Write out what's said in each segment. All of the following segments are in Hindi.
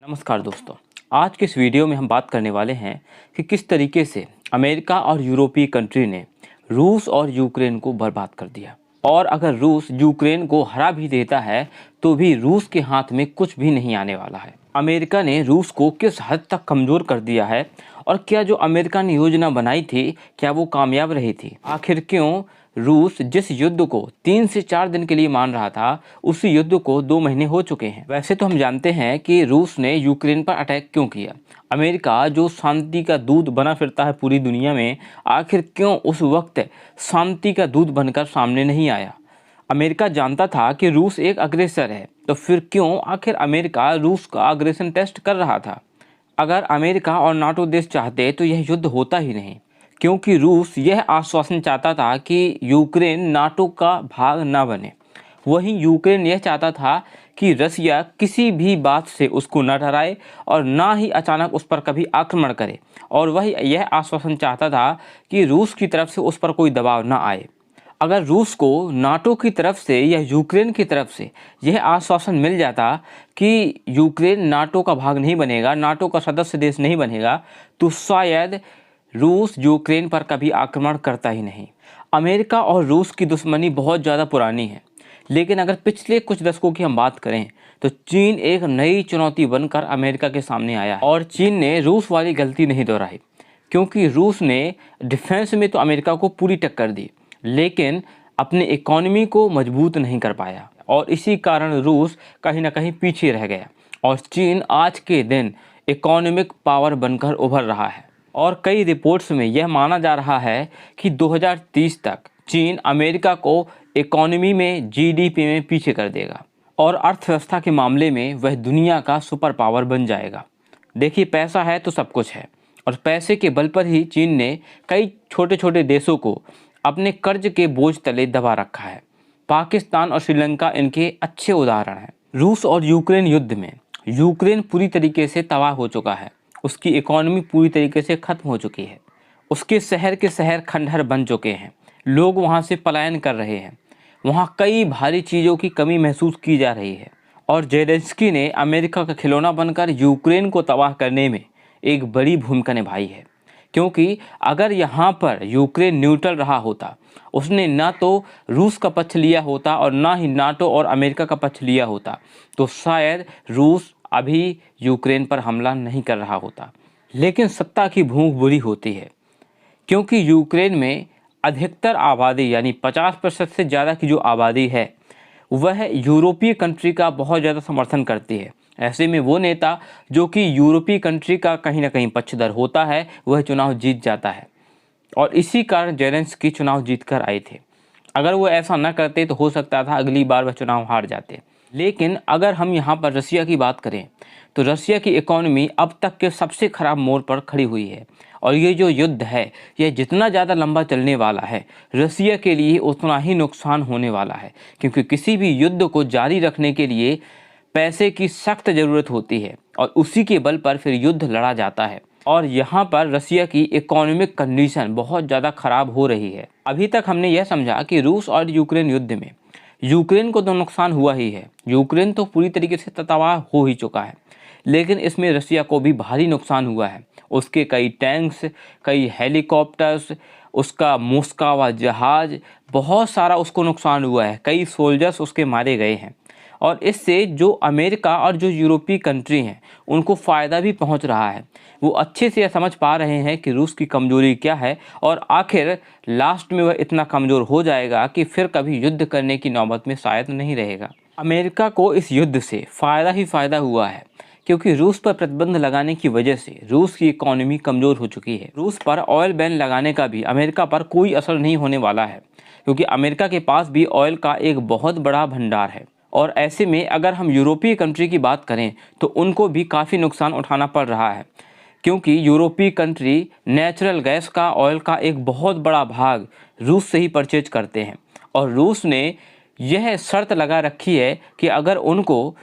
नमस्कार दोस्तों, आज के इस वीडियो में हम बात करने वाले हैं कि किस तरीके से अमेरिका और यूरोपीय कंट्री ने रूस और यूक्रेन को बर्बाद कर दिया। और अगर रूस यूक्रेन को हरा भी देता है तो भी रूस के हाथ में कुछ भी नहीं आने वाला है। अमेरिका ने रूस को किस हद तक कमज़ोर कर दिया है और क्या जो अमेरिका ने योजना बनाई थी क्या वो कामयाब रही थी। आखिर क्यों रूस जिस युद्ध को 3 से 4 दिन के लिए मान रहा था उसी युद्ध को 2 महीने हो चुके हैं। वैसे तो हम जानते हैं कि रूस ने यूक्रेन पर अटैक क्यों किया। अमेरिका जो शांति का दूत बना फिरता है पूरी दुनिया में, आखिर क्यों उस वक्त शांति का दूत बनकर सामने नहीं आया। अमेरिका जानता था कि रूस एक अग्रेसर है, तो फिर क्यों आखिर अमेरिका रूस का अग्रेशन टेस्ट कर रहा था। अगर अमेरिका और नाटो देश चाहते तो यह युद्ध होता ही नहीं, क्योंकि रूस यह आश्वासन चाहता था कि यूक्रेन नाटो का भाग ना बने। वहीं यूक्रेन यह चाहता था कि रसिया किसी भी बात से उसको न डराए और ना ही अचानक उस पर कभी आक्रमण करे, और वह यह आश्वासन चाहता था कि रूस की तरफ से उस पर कोई दबाव न आए। अगर रूस को नाटो की तरफ से या यूक्रेन की तरफ से यह आश्वासन मिल जाता कि यूक्रेन नाटो का भाग नहीं बनेगा, नाटो का सदस्य देश नहीं बनेगा, तो शायद रूस यूक्रेन पर कभी आक्रमण करता ही नहीं। अमेरिका और रूस की दुश्मनी बहुत ज़्यादा पुरानी है, लेकिन अगर पिछले कुछ दशकों की हम बात करें तो चीन एक नई चुनौती बनकर अमेरिका के सामने आया है। और चीन ने रूस वाली गलती नहीं दोहराई, क्योंकि रूस ने डिफेंस में तो अमेरिका को पूरी टक्कर दी, लेकिन अपने इकोनॉमी को मजबूत नहीं कर पाया, और इसी कारण रूस कहीं ना कहीं पीछे रह गया और चीन आज के दिन इकोनॉमिक पावर बनकर उभर रहा है। और कई रिपोर्ट्स में यह माना जा रहा है कि 2030 तक चीन अमेरिका को इकोनॉमी में, जीडीपी में पीछे कर देगा और अर्थव्यवस्था के मामले में वह दुनिया का सुपर पावर बन जाएगा। देखिए, पैसा है तो सब कुछ है, और पैसे के बल पर ही चीन ने कई छोटे छोटे देशों को अपने कर्ज के बोझ तले दबा रखा है। पाकिस्तान और श्रीलंका इनके अच्छे उदाहरण हैं। रूस और यूक्रेन युद्ध में यूक्रेन पूरी तरीके से तबाह हो चुका है, उसकी इकोनॉमी पूरी तरीके से ख़त्म हो चुकी है, उसके शहर के शहर खंडहर बन चुके हैं, लोग वहाँ से पलायन कर रहे हैं, वहाँ कई भारी चीज़ों की कमी महसूस की जा रही है। और जेलेंस्की ने अमेरिका का खिलौना बनकर यूक्रेन को तबाह करने में एक बड़ी भूमिका निभाई है, क्योंकि अगर यहाँ पर यूक्रेन न्यूट्रल रहा होता, उसने ना तो रूस का पक्ष लिया होता और ना ही नाटो और अमेरिका का पक्ष लिया होता, तो शायद रूस अभी यूक्रेन पर हमला नहीं कर रहा होता। लेकिन सत्ता की भूख बुरी होती है, क्योंकि यूक्रेन में अधिकतर आबादी यानी 50% से ज़्यादा की जो आबादी है वह यूरोपीय कंट्री का बहुत ज़्यादा समर्थन करती है। ऐसे में वो नेता जो कि यूरोपीय कंट्री का कहीं ना कहीं पक्षधर होता है वह चुनाव जीत जाता है, और इसी कारण जेलेंस्की चुनाव जीत कर आए थे। अगर वो ऐसा न करते तो हो सकता था अगली बार वह चुनाव हार जाते। लेकिन अगर हम यहाँ पर रसिया की बात करें तो रसिया की इकोनॉमी अब तक के सबसे ख़राब मोड़ पर खड़ी हुई है, और ये जो युद्ध है यह जितना ज़्यादा लंबा चलने वाला है रसिया के लिए उतना ही नुकसान होने वाला है, क्योंकि किसी भी युद्ध को जारी रखने के लिए पैसे की सख्त ज़रूरत होती है और उसी के बल पर फिर युद्ध लड़ा जाता है। और यहाँ पर रसिया की इकोनॉमिक कंडीशन बहुत ज़्यादा ख़राब हो रही है। अभी तक हमने यह समझा कि रूस और यूक्रेन युद्ध में यूक्रेन को तो नुकसान हुआ ही है, यूक्रेन तो पूरी तरीके से तबाह हो ही चुका है, लेकिन इसमें रसिया को भी भारी नुकसान हुआ है। उसके कई टैंक्स, कई हेलीकॉप्टर्स, उसका मोस्कावा जहाज़, बहुत सारा उसको नुकसान हुआ है, कई सोल्जर्स उसके मारे गए हैं। और इससे जो अमेरिका और जो यूरोपीय कंट्री हैं उनको फ़ायदा भी पहुंच रहा है। वो अच्छे से यह समझ पा रहे हैं कि रूस की कमज़ोरी क्या है, और आखिर लास्ट में वह इतना कमज़ोर हो जाएगा कि फिर कभी युद्ध करने की नौबत में शायद नहीं रहेगा। अमेरिका को इस युद्ध से फ़ायदा ही फ़ायदा हुआ है, क्योंकि रूस पर प्रतिबंध लगाने की वजह से रूस की इकोनॉमी कमज़ोर हो चुकी है। रूस पर ऑयल बैन लगाने का भी अमेरिका पर कोई असर नहीं होने वाला है, क्योंकि अमेरिका के पास भी ऑयल का एक बहुत बड़ा भंडार है। और ऐसे में अगर हम यूरोपीय कंट्री की बात करें तो उनको भी काफ़ी नुकसान उठाना पड़ रहा है, क्योंकि यूरोपीय कंट्री नेचुरल गैस का, ऑयल का एक बहुत बड़ा भाग रूस से ही परचेज करते हैं। और रूस ने यह शर्त लगा रखी है कि अगर उनको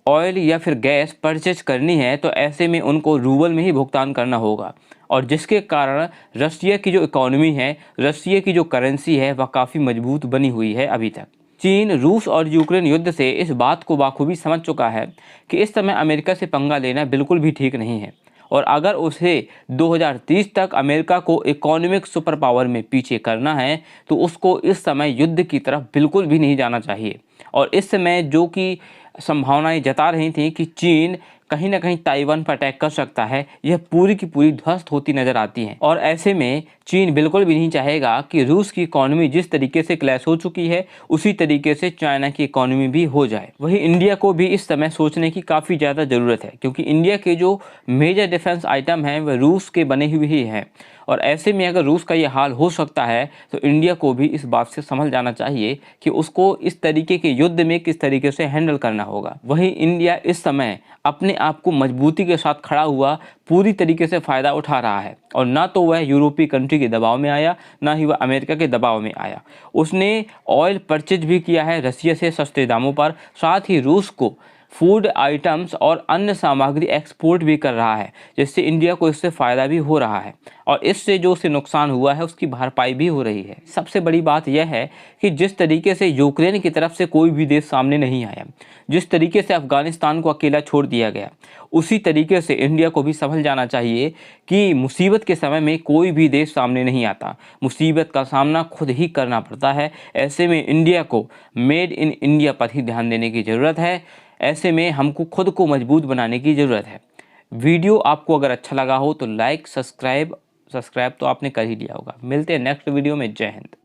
ऑयल या फिर गैस परचेज करनी है तो ऐसे में उनको रूबल में ही भुगतान करना होगा, और जिसके कारण रसिया की जो इकोनॉमी है, रसिया की जो करेंसी है वह काफ़ी मजबूत बनी हुई है अभी तक। चीन रूस और यूक्रेन युद्ध से इस बात को बाखूबी समझ चुका है कि इस समय अमेरिका से पंगा लेना बिल्कुल भी ठीक नहीं है, और अगर उसे 2030 तक अमेरिका को इकोनॉमिक सुपर पावर में पीछे करना है तो उसको इस समय युद्ध की तरफ बिल्कुल भी नहीं जाना चाहिए। और इस समय जो कि संभावनाएं जता रही थी कि चीन कहीं ना कहीं ताइवान पर अटैक कर सकता है, यह पूरी की पूरी ध्वस्त होती नजर आती हैं। और ऐसे में चीन बिल्कुल भी नहीं चाहेगा कि रूस की इकोनॉमी जिस तरीके से क्लैश हो चुकी है उसी तरीके से चाइना की इकोनॉमी भी हो जाए। वहीं इंडिया को भी इस समय सोचने की काफ़ी ज़्यादा ज़रूरत है, क्योंकि इंडिया के जो मेजर डिफेंस आइटम हैं वह रूस के बने हुए ही हैं। और ऐसे में अगर रूस का ये हाल हो सकता है तो इंडिया को भी इस बात से समझ जाना चाहिए कि उसको इस तरीके के युद्ध में किस तरीके से हैंडल करना होगा। वहीं इंडिया इस समय अपने आप को मजबूती के साथ खड़ा हुआ पूरी तरीके से फ़ायदा उठा रहा है, और ना तो वह यूरोपीय कंट्री के दबाव में आया, ना ही वह अमेरिका के दबाव में आया। उसने ऑयल परचेज भी किया है रसिया से सस्ते दामों पर, साथ ही रूस को फूड आइटम्स और अन्य सामग्री एक्सपोर्ट भी कर रहा है, जिससे इंडिया को इससे फ़ायदा भी हो रहा है, और इससे जो उसे नुकसान हुआ है उसकी भरपाई भी हो रही है। सबसे बड़ी बात यह है कि जिस तरीके से यूक्रेन की तरफ से कोई भी देश सामने नहीं आया, जिस तरीके से अफगानिस्तान को अकेला छोड़ दिया गया, उसी तरीके से इंडिया को भी समझ जाना चाहिए कि मुसीबत के समय में कोई भी देश सामने नहीं आता, मुसीबत का सामना खुद ही करना पड़ता है। ऐसे में इंडिया को मेड इन इंडिया पर ही ध्यान देने की ज़रूरत है। ऐसे में हमको खुद को मजबूत बनाने की ज़रूरत है। वीडियो आपको अगर अच्छा लगा हो तो लाइक सब्सक्राइब तो आपने कर ही लिया होगा। मिलते हैं नेक्स्ट वीडियो में। जय हिंद।